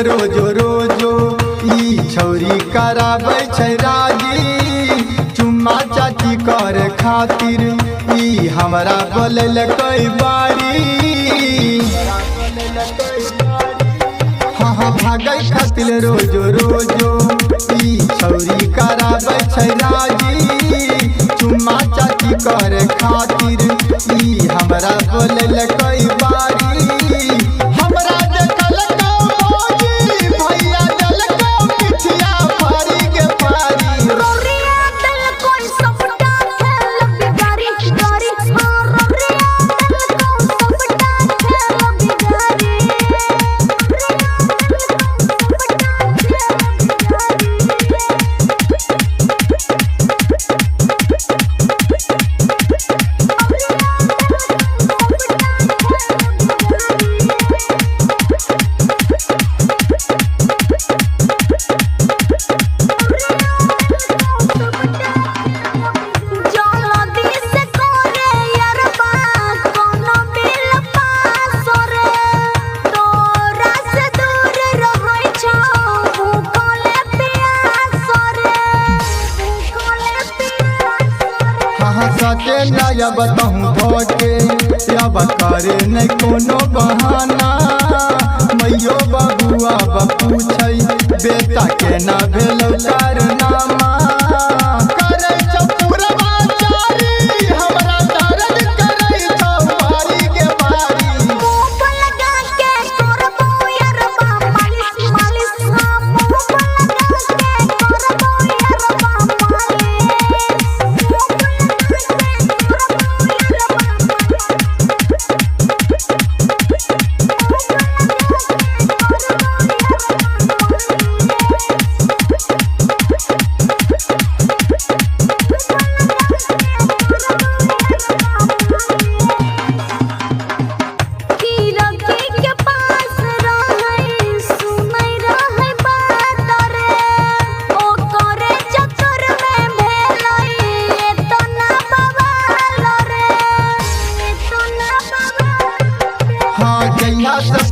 रोजो रोजो ई छौरी कराबै छै राजी चुम्मा चाची कर खातिर ई हमरा बोलल कई बारी हाँ भागै खातिर रोजो रोजो ई छौरी कराबै छै राजी चुम्मा चाची कर खातिर ई हमरा बोलल कई बारी हमरा देखल भौजी भैया दल पिठिया फारी के फारी रोरिया दल कोई सबटा खेल बिगारी गारी हां रोरिया दल को सबटा खेल बिगारी सके नया बताऊँ भोटे अब करे नहीं कोनो बहाना मैयो बबुआ बपू छै बेटा के ना भेलौ कारनामा करे छौ पुरवा चारी हमरा दर्द करे छौ बारी के बारी मुंह लगा के करबो यारबा मालिश मालिश हां मुंह लगा के करबो यारबा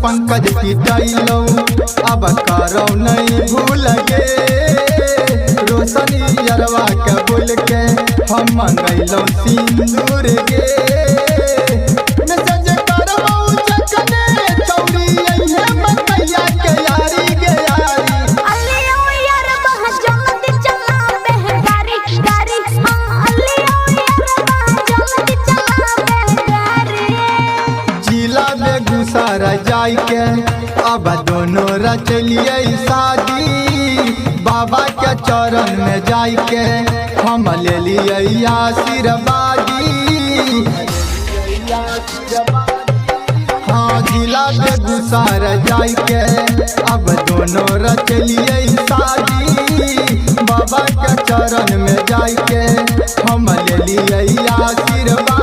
पंकज पिटाइलो अब करो नहीं भूल गे रोशनी यरवा के बोल के हम मंगैलो सिंदूर गे मैसेज करबो जखने चौरी अइहे मकैया के यारी गे यारी अलियो यारबा जल्दी चला बेगारी गारी हां अलियो यारबा जल्दी चला बेगारी जिला बेगूसराय जाय के अब दोनों रचलिए शादी बाबा के चरण में जाय के हम ले लिए आशीर्वादी हाँ जिला बेगूसराय जाय के अब दोनों रचलिए शादी बाबा के चरण में जाय के हम ले लिए आशीर्वादी।